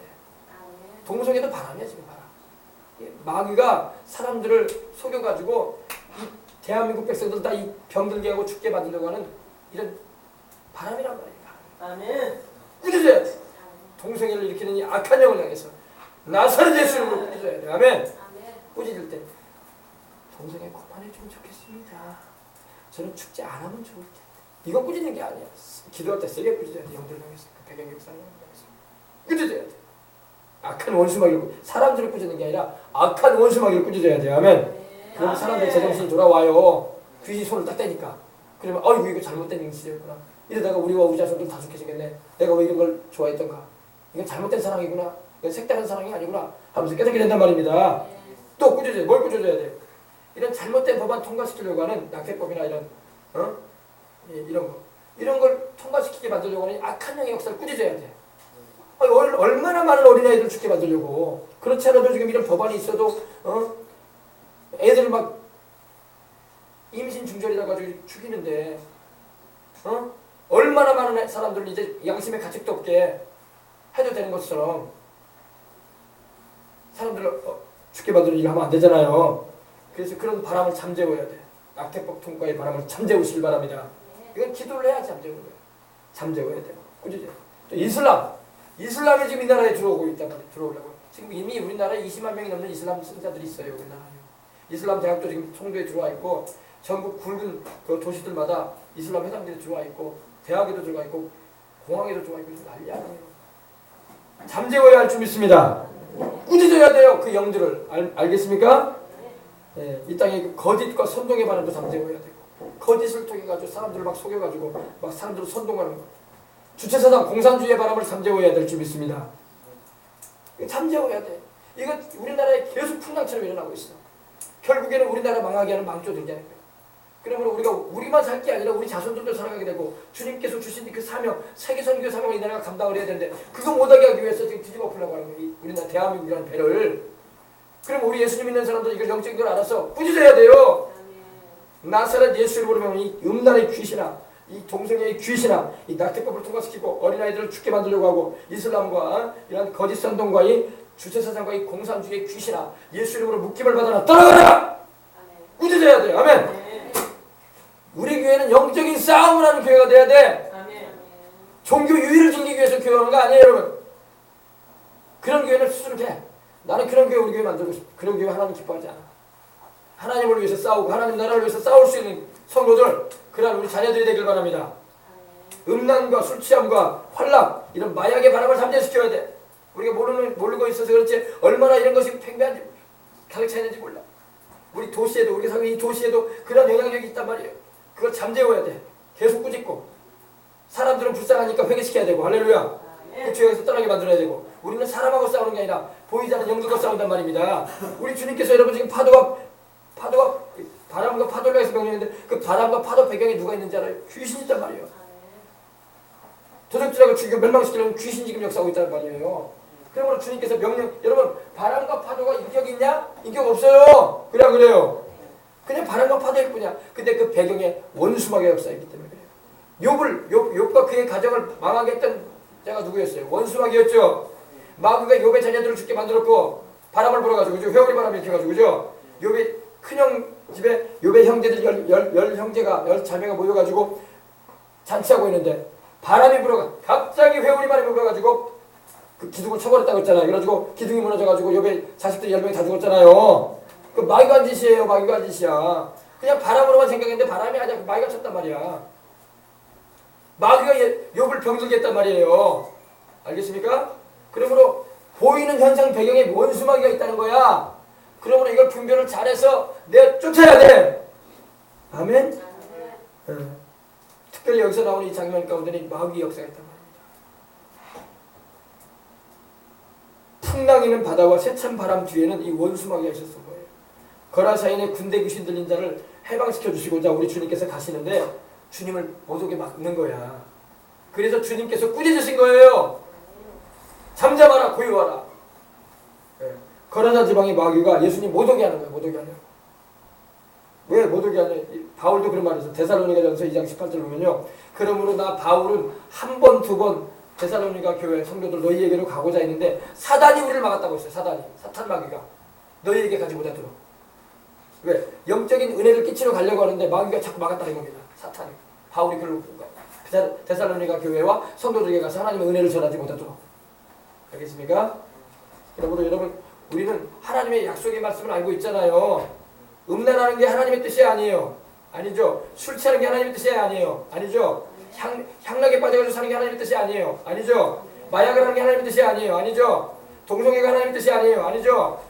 동성애도 바람이야 지금 바람. 마귀가 사람들을 속여가지고 이 대한민국 백성들 다 이 병들게 하고 죽게 만들려고 하는 이런 바람이란 말이에요. 아멘. 꾸짖어야 돼. 동성애를 일으키는 이 악한 영을 향해서 나사렛 예수를 꾸짖어야 돼. 아멘. 꾸짖을 때 동성애 그만해주면 좋겠습니다. 저는 죽지 않으면 좋을 텐데. 이거 꾸짖는 게 아니야. 기도할 때 세게 꾸짖어야 돼. 영들을 향해서. 배경역사를 향해서. 꾸짖어야 돼. 악한 원수마귀를 사람들을 꾸짖는 게 아니라 악한 원수마귀를 꾸짖어야 돼. 아멘. 그럼 사람들 제정신이 돌아와요. 귀신이 손을 딱 떼니까. 그러면 어이구 이거 잘못된 인식이었구나. 이러다가 우리와 우리 자손들 다 죽게 생겼네. 내가 왜 이런 걸 좋아했던가. 이건 잘못된 사랑이구나. 이건 색다른 사랑이 아니구나. 하면서 깨닫게 된단 말입니다. 또 꾸짖어야 돼. 뭘 꾸짖어야 돼? 이런 잘못된 법안 통과시키려고 하는 낙태법이나 이런 걸 통과시키게 만들려고 하는 악한 영의 역사를 꾸짖어야 돼. 얼마나 많은 어린아이들 죽게 만들려고. 그렇지 않아도 지금 이런 법안이 있어도 애들을 막 임신 중절이라 가지고 죽이는데 얼마나 많은 사람들을 이제 양심의 가책도 없게 해도 되는 것처럼 사람들을 죽게 만드는 일을 하면 안 되잖아요. 그래서 그런 바람을 잠재워야 돼. 낙태법 통과의 바람을 잠재우시길 바랍니다. 이건 기도를 해야 잠재우는 거예요. 잠재워야 돼요. 꾸짖어요. 또 이슬람이 지금 이 나라에 들어오고 있단 말이에요. 들어오려고. 지금 이미 우리나라에 20만 명이 넘는 이슬람 신자들이 있어요. 우리나라에. 이슬람 대학도 지금 송도에 들어와 있고 전국 굵은 그 도시들마다 이슬람 회당들이 들어와 있고 대학에도 들어와 있고 공항에도 들어와 있고 난리 아니에요. 잠재워야 할 줄 믿습니다. 꾸짖어야 돼요. 그 영들을. 알겠습니까? 예, 이 땅에 그 거짓과 선동의 바람도 잠재워야 되고 거짓을 통해 가지고 사람들을 막 속여가지고 막 사람들을 선동하는 거. 주체사상 공산주의의 바람을 잠재워야 될 줄 믿습니다. 잠재워야 돼. 이거 우리나라에 계속 풍랑처럼 일어나고 있어. 결국에는 우리나라 망하게 하는 망조들이 되는 거예요. 그러면 우리만 살 게 아니라 우리 자손들도 살아가게 되고 주님께서 주신 그 사명, 세계 선교 사명을 이 나라가 감당을 해야 되는데 그거 못하게 하기 위해서 지금 뒤집어 풀려고 하는 거예요. 우리나라 대한민국이라는 배를. 그럼 우리 예수님 믿는 사람들 이걸 영적인 걸 알아서 꾸짖어야 돼요. 나사렛 예수를 부르면 이 음란의 귀신아, 이 동성애의 귀신아, 이 낙태법을 통과시키고 어린아이들을 죽게 만들려고 하고 이슬람과 이런 거짓 선동과 이 주체사상과 이 공산주의의 귀신아, 예수 이름으로 묶임을 받아라. 떠나가라! 꾸짖어야 돼요. 아멘. 우리 교회는 영적인 싸움을 하는 교회가 돼야 돼. 종교 유의를 즐기기 위해서 교회하는 거 아니에요, 여러분. 그런 교회는 수술해. 나는 그런 교회 우리 교회 만들고 싶어. 그런 교회 하나님 기뻐하지 않아. 하나님을 위해서 싸우고 하나님 나라를 위해서 싸울 수 있는 성도들, 그러한 우리 자녀들이 되길 바랍니다. 음란과 술 취함과 환락, 이런 마약의 바람을 잠재시켜야 돼. 우리가 모르고 있어서 그렇지 얼마나 이런 것이 팽배한지 가르쳐야 되는지 몰라. 우리 도시에도, 우리 성이 도시에도 그런 영향력이 있단 말이에요. 그걸 잠재워야 돼. 계속 꾸짖고. 사람들은 불쌍하니까 회개시켜야 되고, 할렐루야. 그 죄에서 떠나게 만들어야 되고. 우리는 사람하고 싸우는 게 아니라 보이지 않는 영들과 싸운단 말입니다. 우리 주님께서 여러분 지금 파도가 바람과 파도를 해서 명령했는데 그 바람과 파도 배경에 누가 있는지 알아요? 귀신이 있단 말이에요. 도적질하고 죽이고 멸망시키려면 귀신이 지금 역사하고 있다는 말이에요. 그러므로 주님께서 명령, 여러분 바람과 파도가 인격이 있냐? 인격 없어요. 그냥 그래요. 그냥 바람과 파도일 뿐이야. 근데 그 배경에 원수마귀가 역사했기 때문에 그래요. 욥과 그의 가정을 망하게 했던 자가 누구였어요? 원수마귀였죠. 마귀가 욥의 자녀들을 죽게 만들었고 바람을 불어가지고 그죠? 회오리 바람을 일으켜가지고 그죠? 욥의 큰형 집에 욥의 형제들 열 형제가 열 자매가 모여가지고 잔치하고 있는데 바람이 불어가 갑자기 회오리 바람이 불어가지고 그 기둥을 쳐버렸다고 했잖아요. 그래가지고 기둥이 무너져가지고 욥의 자식들 10명이 다 죽었잖아요. 그 마귀가 한 짓이에요. 마귀가 한 짓이야. 그냥 바람으로만 생각했는데 바람이 아니라 마귀가 쳤단 말이야. 마귀가 욥을 병들게 했단 말이에요. 알겠습니까? 그러므로 보이는 현상 배경에 원수 마귀가 있다는 거야. 그러므로 이걸 분별을 잘해서 내가 쫓아야 돼. 아멘? 특별히 여기서 나오는 이 장면 가운데는 마귀 역사가 있단 말입니다. 풍랑이는 바다와 세찬 바람 뒤에는 이 원수 마귀가 있었던 거예요. 거라사인의 군대 귀신 들린 자를 해방시켜 주시고자 우리 주님께서 가시는데 주님을 못 오게 막는 거야. 그래서 주님께서 꾸짖으신 거예요. 잠잠하라, 고요하라. 거라사 지방의 마귀가 예수님 못 오게 하는 거예요. 못 오게 하려고. 왜 못 오게 하냐? 바울도 그런 말을 했어요. 데살로니가전서 2장 18절 보면요. 그러므로 나 바울은 한 번, 두 번 데살로니가 교회 성도들 너희에게로 가고자 했는데 사단이 우리를 막았다고 했어요. 사탄 마귀가 너희에게 가지 못하도록. 왜? 영적인 은혜를 끼치러 가려고 하는데 마귀가 자꾸 막았다는 겁니다. 사탄이. 바울이 그걸 데살로니가 교회와 성도들에게 가서 하나님의 은혜를 전하지 못하도록. 알겠습니까? 그러므로 여러분 우리는 하나님의 약속의 말씀을 알고 있잖아요. 음란하는 게 하나님의 뜻이 아니에요. 아니죠. 술 취하는 게 하나님의 뜻이 아니에요. 아니죠. 향락에 빠져가지고 사는 게 하나님의 뜻이 아니에요. 아니죠. 마약을 하는 게 하나님의 뜻이 아니에요. 아니죠. 동성애가 하나님의 뜻이 아니에요. 아니죠.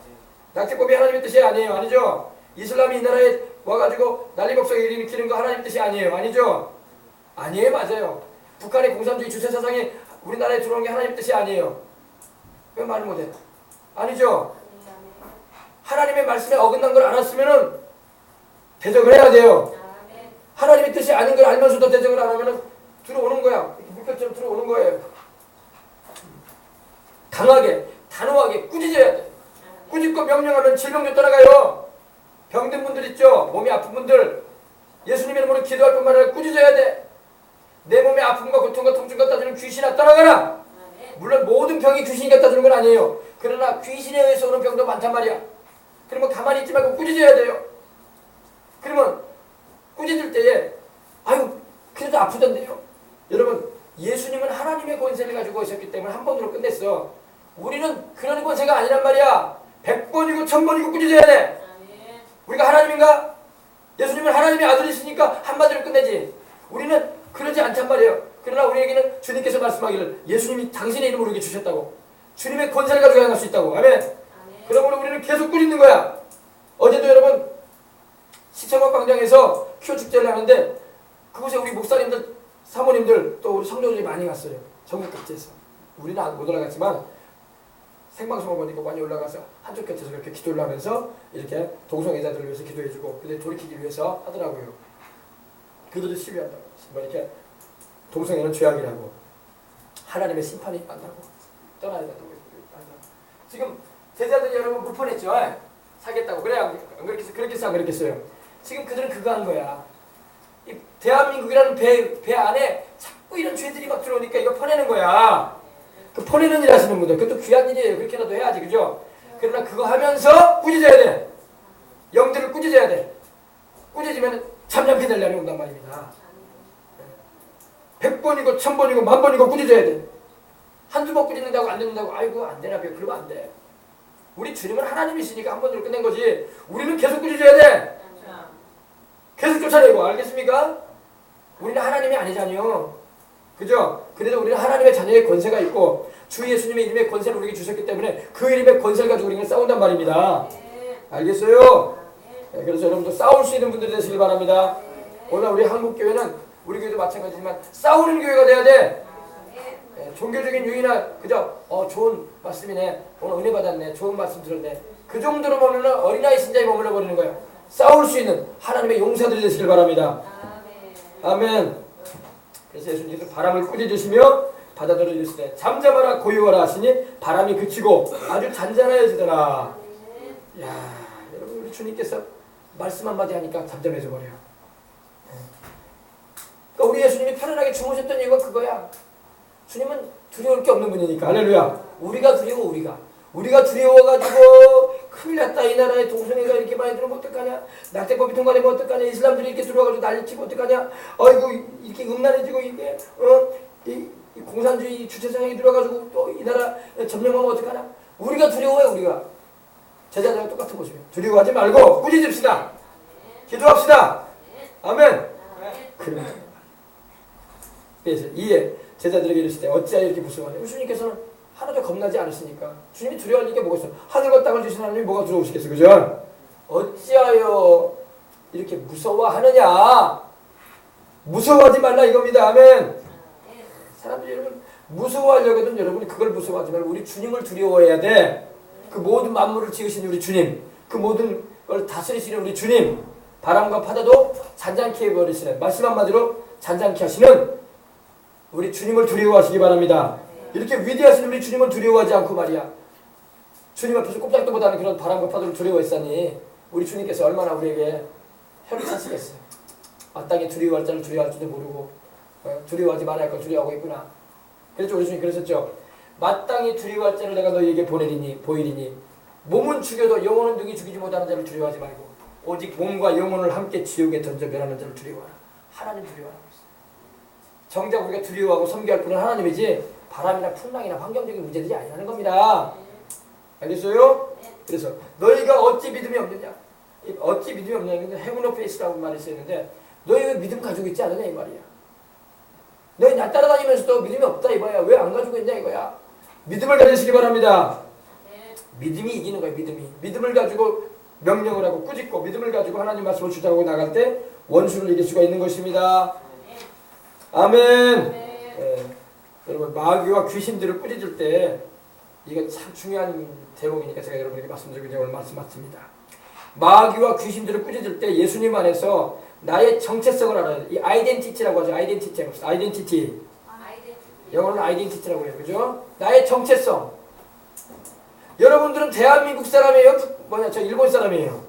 낙태법이 하나님의 뜻이 아니에요. 아니죠. 이슬람이 이 나라에 와가지고 난리법석에 일으키는 거 하나님의 뜻이 아니에요. 아니죠. 아니에요. 맞아요. 북한의 공산주의 주체사상이 우리나라에 들어온 게 하나님의 뜻이 아니에요. 왜 말을 못해? 아니죠. 하나님의 말씀에 어긋난 걸 알았으면은 대적을 해야 돼요. 하나님의 뜻이 아닌 걸 알면서도 대적을 안 하면은 들어오는 거야. 물결처럼 들어오는 거예요. 강하게, 단호하게 꾸짖어야 돼. 꾸짖고 명령하면 질병도 떠나가요. 병든 분들 있죠? 몸이 아픈 분들. 예수님의 이름으로 기도할 뿐만 아니라 꾸짖어야 돼. 내 몸의 아픔과 고통과 통증 갖다 주는 귀신아 떠나가라. 물론 모든 병이 귀신이 갖다 주는 건 아니에요. 그러나 귀신에 의해서 오는 병도 많단 말이야. 그러면 가만히 있지 말고 꾸짖어야 돼요. 그러면 꾸짖을 때에 아유 그래도 아프던데요. 여러분 예수님은 하나님의 권세를 가지고 오셨기 때문에 한 번으로 끝냈어. 우리는 그런 권세가 아니란 말이야. 100번이고 1000번이고 꾸짖어야 돼. 우리가 하나님인가? 예수님은 하나님의 아들이시니까 한마디로 끝내지. 우리는 그러지 않단 말이에요. 그러나 우리에게는 주님께서 말씀하기를 예수님이 당신의 이름으로 이렇게 주셨다고. 주님의 권세를 가지고 행할 수 있다고. 아멘. 그러므로 우리는 계속 꾸짖는 거야. 어제도 여러분 시청각 광장에서 큐어 축제를 하는데 그곳에 우리 목사님들, 사모님들 또 우리 성도들이 많이 갔어요. 전국 각지에서. 우리는 못 올라갔지만 생방송을 보니까 많이 올라가서 한쪽 곁에서 그렇게 기도를 하면서 이렇게 동성애자들을 위해서 기도해주고 근데 돌이키기 위해서 하더라고요. 그들도 시위한다고. 뭐 이렇게 동성애는 죄악이라고 하나님의 심판이 있다고 떠나야 된다고. 지금 제자들이 여러분 불편했죠. 사겠다고. 그래 안 그렇겠어 안 그렇겠어요. 지금 그들은 그거 한 거야. 이 대한민국이라는 배 안에 자꾸 이런 죄들이 막 들어오니까 이거 퍼내는 거야. 그 퍼내는 일 하시는 분들 그것도 귀한 일이에요. 그렇게라도 해야지. 그죠? 그러나 그거 하면서 꾸짖어야 돼. 영들을 꾸짖어야 돼. 꾸짖으면 잠잠히 될 날이 온단 말입니다. 100번이고 1000번이고 10,000번이고 꾸짖어야 돼. 한두 번 꾸짖는다고 안 듣는다고 아이고 안 되나 봐. 그러면 안 돼. 우리 주님은 하나님이시니까 한 번으로 끝낸 거지. 우리는 계속 꾸짖어야 돼. 계속 쫓아내고. 알겠습니까? 우리는 하나님이 아니잖아요. 그죠? 그래도 우리는 하나님의 자녀의 권세가 있고 주 예수님의 이름의 권세를 우리에게 주셨기 때문에 그 이름의 권세를 가지고 우리는 싸운단 말입니다. 알겠어요? 네, 그래서 여러분도 싸울 수 있는 분들이 되시길 바랍니다. 오늘 우리 한국교회는 우리 교회도 마찬가지지만 싸우는 교회가 돼야 돼. 네, 종교적인 유의나 그저 좋은 말씀이네. 오늘 은혜 받았네. 좋은 말씀 들었네. 그 정도로 보면 어린아이 신자에 머물러 버리는 거예요. 싸울 수 있는 하나님의 용사들이 되시길 바랍니다. 아멘. 그래서 예수님께서 바람을 꾸짖으시며 바다들을 이르시되 잠잠하라 고요하라 하시니 바람이 그치고 아주 잔잔해지더라. 야, 여러분 우리 주님께서 말씀 한마디 하니까 잠잠해져 버려요. 그러니까 우리 예수님이 편안하게 주무셨던 이유가 그거야. 주님은 두려울 게 없는 분이니까. 할렐루야. 우리가 두려워. 우리가 두려워가지고 큰일 났다. 이 나라에 동성애가 이렇게 많이 들어오면 어떡하냐. 낙태법이 통과되면 어떡하냐. 이슬람들이 이렇게 들어와가지고 난리치고 어떡하냐. 아이고 이렇게 음란해지고 이게 이 공산주의 주체성향이 들어와가지고 또 이 나라 점령하면 어떡하냐. 우리가 두려워요. 우리가. 제자들과 똑같은 모습이에요. 두려워하지 말고 꾸짖읍시다. 기도합시다. 아멘. 그래서 이에 제자들에게 이르시되 어찌하여 이렇게 무서워하냐. 예수님께서는 하나도 겁나지 않으시니까. 주님이 두려워할 게 뭐가 있어. 하늘과 땅을 주신 하나님이 뭐가 두려우시겠어. 그죠? 어찌하여 이렇게 무서워하느냐. 무서워하지 말라 이겁니다. 아멘. 사람들이 여러분 무서워하려고 해도 여러분이 그걸 무서워하지 말고 우리 주님을 두려워해야 돼. 그 모든 만물을 지으신 우리 주님, 그 모든 걸 다스리시는 우리 주님, 바람과 파도도 잔잔케 해버리시는, 말씀 한마디로 잔잔케 하시는 우리 주님을 두려워하시기 바랍니다. 이렇게 위대하신 우리 주님은 두려워하지 않고 말이야. 주님 앞에서 꼼짝도 못하는 그런 바람과 파도를 두려워했으니 우리 주님께서 얼마나 우리에게 혀를 차시겠어요. 마땅히 두려워할 자를 두려워할 줄도 모르고 두려워하지 말아야 할 걸 두려워하고 있구나. 그래서 우리 주님 그러셨죠. 마땅히 두려워할 자를 내가 너희에게 보이리니 몸은 죽여도 영혼은 능히 죽이지 못하는 자를 두려워하지 말고 오직 몸과 영혼을 함께 지옥에 던져 멸하는 자를 두려워하라. 하나님 두려워하고 있어. 정작 우리가 두려워하고 섬겨할 분은 하나님이지 바람이나 풍랑이나 환경적인 문제들이 아니라는 겁니다. 알겠어요? 그래서 너희가 어찌 믿음이 없느냐. 어찌 믿음이 없느냐. heaven of faith라고 말이 있었는데 너희 왜 믿음 가지고 있지 않느냐 이 말이야. 너희 나 따라다니면서도 믿음이 없다 이거야. 왜 안 가지고 있냐 이거야. 믿음을 가지시기 바랍니다. 믿음이 이기는 거예요. 믿음을 가지고 명령을 하고 꾸짖고 믿음을 가지고 하나님 말씀을 주장하고 나갈 때 원수를 이길 수가 있는 것입니다. 아멘. 네. 여러분 마귀와 귀신들을 꾸짖을 때 이거 참 중요한 대목이니까 제가 여러분에게 말씀드리고 오늘 말씀 마칩니다. 마귀와 귀신들을 꾸짖을 때 예수님 안에서 나의 정체성을 알아야 돼. 이 아이덴티티라고 하죠. 아이덴티티. 영어로는 아이덴티티라고 해요. 그죠? 나의 정체성. 여러분들은 대한민국 사람이에요? 저 일본 사람이에요?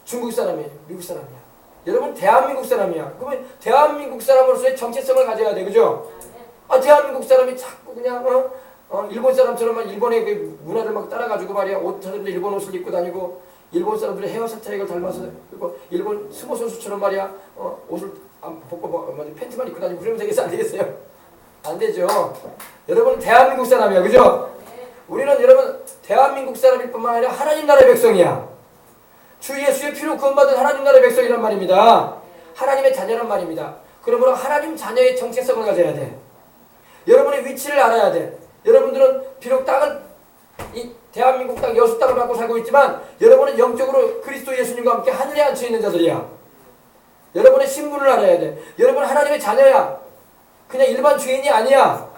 중국 사람이에요? 미국 사람이야? 여러분 대한민국 사람이야. 그러면 대한민국 사람으로서의 정체성을 가져야 돼. 그죠? 대한민국 사람이 자꾸 그냥 일본 사람처럼 일본의 그 문화를 막 따라가지고 말이야. 옷 사람들 일본 옷을 입고 다니고 일본 사람들의 헤어 스타일을 닮아서 그리고 일본 스모 선수처럼 말이야. 옷을 안 벗고 팬티만 입고 다니고 그러면 되겠어? 안 되겠어요? 안 되죠. 여러분 대한민국 사람이야. 그죠? 우리는 여러분 대한민국 사람일 뿐만 아니라 하나님 나라의 백성이야. 주 예수의 피로 구원받은 하나님 나라의 백성이란 말입니다. 하나님의 자녀란 말입니다. 그러므로 하나님 자녀의 정체성을 가져야 돼. 여러분의 위치를 알아야 돼. 여러분들은 비록 이 대한민국 땅 여수 땅을 받고 살고 있지만 여러분은 영적으로 그리스도 예수님과 함께 하늘에 앉혀 있는 자들이야. 여러분의 신분을 알아야 돼. 여러분 하나님의 자녀야. 그냥 일반 죄인이 아니야.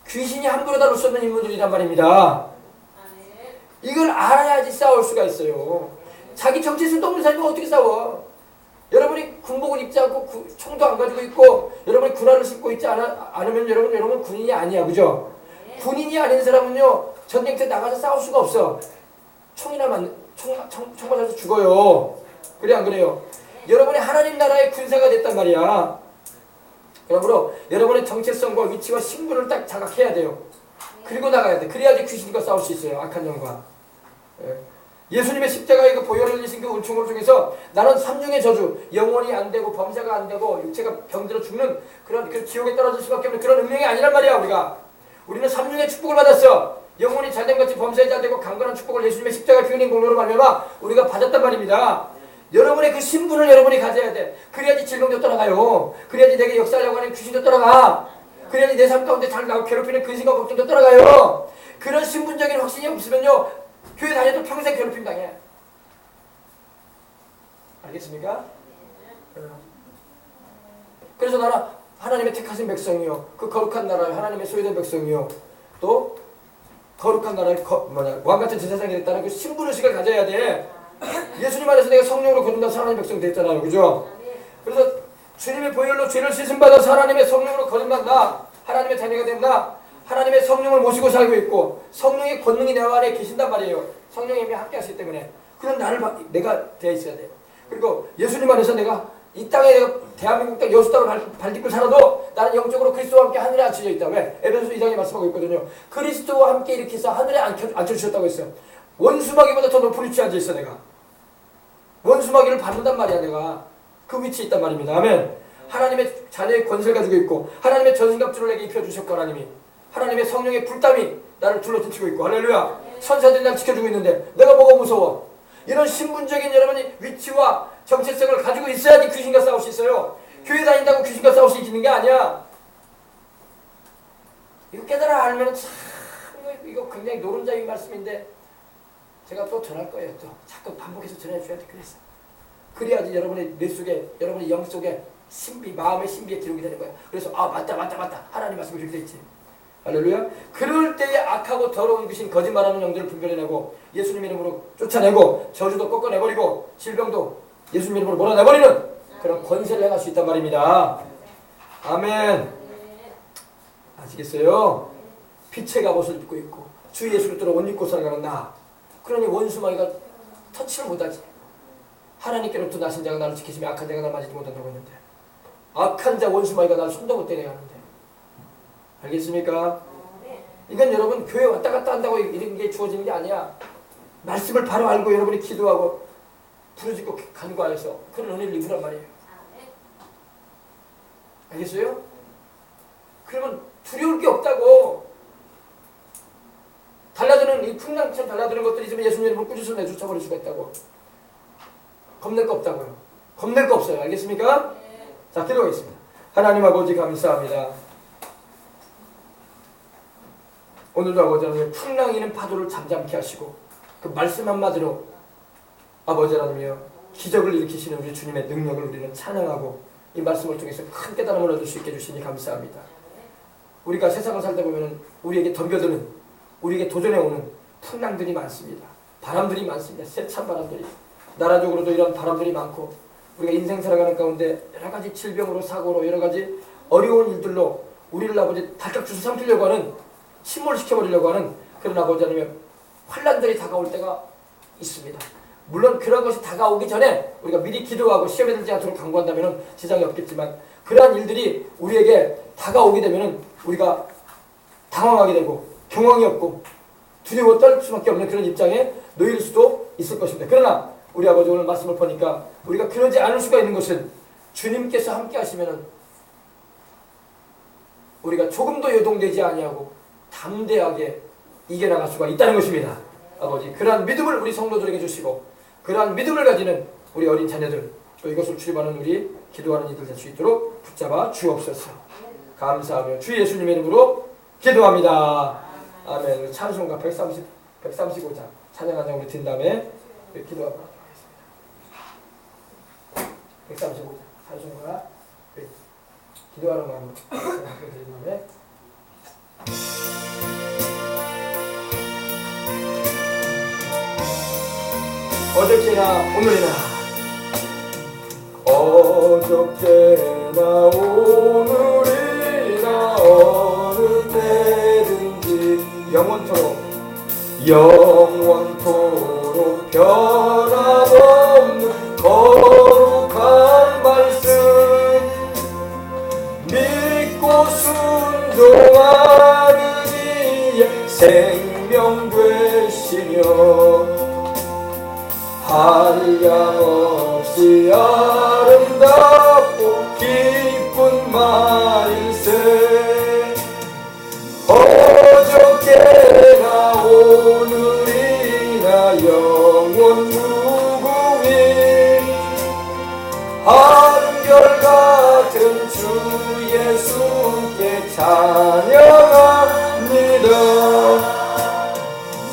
귀신이 함부로 다룰 수 없는 인물들이란 말입니다. 이걸 알아야지 싸울 수가 있어요. 자기 정체성도 없는 사람이 어떻게 싸워? 여러분이 군복을 입지 않고 총도 안 가지고 있고 여러분이 군화를 신고 있지 않으면 여러분 군인이 아니야. 그죠? 군인이 아닌 사람은요 전쟁터에 나가서 싸울 수가 없어. 총 맞아서 죽어요. 그래 안 그래요? 여러분이 하나님 나라의 군사가 됐단 말이야. 그러므로 여러분의 정체성과 위치와 신분을 딱 자각해야 돼요. 그리고 나가야 돼. 그래야지 귀신과 싸울 수 있어요. 악한 영과. 예수님의 십자가에 그 보혈을 흘리신 그 은총을 통해서 나는 삼중의 저주, 영혼이 안 되고 범사가 안 되고 육체가 병들어 죽는 그런 그 지옥에 떨어질 수밖에 없는 그런 운명이 아니란 말이야. 우리는 삼중의 축복을 받았어. 영혼이 잘된 것이 범사에 잘되고 강건한 축복을 예수님의 십자가 피 흘린 공로로 말미암아 우리가 받았단 말입니다. 여러분의 그 신분을 여러분이 가져야 돼. 그래야지 질병도 떠나가요. 그래야지 내게 역사하려고 하는 귀신도 떠나가. 그래야지 내 삶 가운데 잘 나고 괴롭히는 근심과 걱정도 떠나가요. 그런 신분적인 확신이 없으면요, 교회 다녀도 평생 괴롭힘 당해. 알겠습니까? 그래서 나는 하나님의 택하신 백성이요, 그 거룩한 나라의 하나님의 소유된 백성이요, 또 거룩한 나라의 왕같은 제사장이 됐다는 그 신분의식을 가져야 돼. 예수님 안에서 내가 성령으로 거듭나서 하나님의 백성이 됐잖아요. 그죠? 그래서 주님의 보혈로 죄를 씻음받아서 하나님의 성령으로 거듭난다. 하나님의 자녀가 된다. 하나님의 성령을 모시고 살고 있고 성령의 권능이 내 안에 계신단 말이에요. 성령이 이미 함께 하시기 때문에. 그럼 내가 되어 있어야 돼. 그리고 예수님 안에서 내가 이 땅에 내가 대한민국 땅 여수 땅을 발딛고 살아도 나는 영적으로 그리스도와 함께 하늘에 앉혀져 있다. 왜? 에베소서 2장에 말씀하고 있거든요. 그리스도와 함께 이렇게 해서 하늘에 앉혀주셨다고 했어요. 원수마귀보다 더 높은 위치에 앉아있어. 내가 원수마귀를 밟는단 말이야. 내가 그 위치에 있단 말입니다. 아멘. 하나님의 자녀의 권세를 가지고 있고 하나님의 전신갑주를 내게 입혀주셨고 하나님의 성령의 불땀이 나를 둘러덮치고 있고 할렐루야. 천사들이 날 지켜주고 있는데 내가 뭐가 무서워. 이런 신분적인 여러분이 위치와 정체성을 가지고 있어야지 귀신과 싸울 수 있어요. 교회 다닌다고 귀신과 싸울 수 있는 게 아니야. 이거 깨달아 알면 참 이거 굉장히 노른자인 말씀인데 제가 또 전할 거예요. 또 자꾸 반복해서 전해줘야 돼. 그래야지 여러분의 뇌 속에, 여러분의 영 속에 신비, 마음의 신비에 기록이 되는 거야. 그래서 맞다 하나님 말씀이 그렇게 돼 있지. 할렐루야. 그럴 때에 악하고 더러운 귀신, 거짓말하는 영들을 분별해내고 예수님 이름으로 쫓아내고 저주도 꺾어내버리고 질병도 예수님 이름으로 몰아내버리는 그런 권세를 행할 수 있단 말입니다. 아멘. 아시겠어요? 빛의 갑옷을 입고 있고 주 예수 그리스도로 옷 입고 살아가는 나. 그러니 원수마귀가 터치를 못하지. 하나님께로부터 나신 자가 나를 지키시며 악한 자가 나를 맞이지 못한다고 했는데 악한 자 원수마귀가 나를 손도 못 대게 하는데 알겠습니까? 이건 여러분 교회 왔다 갔다 한다고 이런 게 주어지는 게 아니야. 말씀을 바로 알고 여러분이 기도하고 부르짖고 간구하여서 그런 은혜를 입으란 말이에요. 알겠어요? 그러면 두려울 게 없다고. 달라드는 이 풍랑처럼 달라드는 것들이 있으면 예수님 이름을 꾸짖어 내쫓아버릴 수가 있다고. 겁낼 거 없다고요. 겁낼 거 없어요. 알겠습니까? 자, 기도하겠습니다. 하나님 아버지 감사합니다. 오늘도 아버지 하나님 풍랑이는 파도를 잠잠케 하시고 그 말씀 한마디로 아버지 하나님이여 기적을 일으키시는 우리 주님의 능력을 우리는 찬양하고 이 말씀을 통해서 큰 깨달음을 얻을 수 있게 해주시니 감사합니다. 우리가 세상을 살다 보면 우리에게 덤벼드는, 우리에게 도전해오는 풍랑들이 많습니다. 바람들이 많습니다. 세찬 바람들이. 나라적으로도 이런 바람들이 많고 우리가 인생 살아가는 가운데 여러 가지 질병으로 사고로 여러 가지 어려운 일들로 우리를 아버지 달짝 주워 삼키려고 하는, 침몰시켜버리려고 하는 그런 아버지 하나님의 환란들이 다가올 때가 있습니다. 물론 그런 것이 다가오기 전에 우리가 미리 기도하고 시험에 들지 않도록 강구한다면 지장이 없겠지만 그러한 일들이 우리에게 다가오게 되면 우리가 당황하게 되고 경황이 없고 두려워 떨 수밖에 없는 그런 입장에 놓일 수도 있을 것입니다. 그러나 우리 아버지 오늘 말씀을 보니까 우리가 그러지 않을 수가 있는 것은 주님께서 함께 하시면 우리가 조금도 요동되지 아니하고 담대하게 이겨나갈 수가 있다는 것입니다. 아버지 그러한 믿음을 우리 성도들에게 주시고 그러한 믿음을 가지는 우리 어린 자녀들 또 이것을 출입하는 우리 기도하는 이들 될 수 있도록 붙잡아 주옵소서. 감사하며 주 예수님의 이름으로 기도합니다. 아멘. 찬송가 135장 찬양 한 장 우리 든 다음에 기도하도록 하겠습니다. 135장 찬송가 기도하는 마음으로 드린 다음에 어저께나 오늘이나 어저께나 오늘이나 어느 때든지 영원토록 변함없는 거룩한 말씀 믿고 순종하는 이의 생명 되시며 한량없이 아름답고 기쁜 말일세 어저께나 찬양합니다.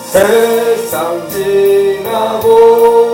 세상 지나고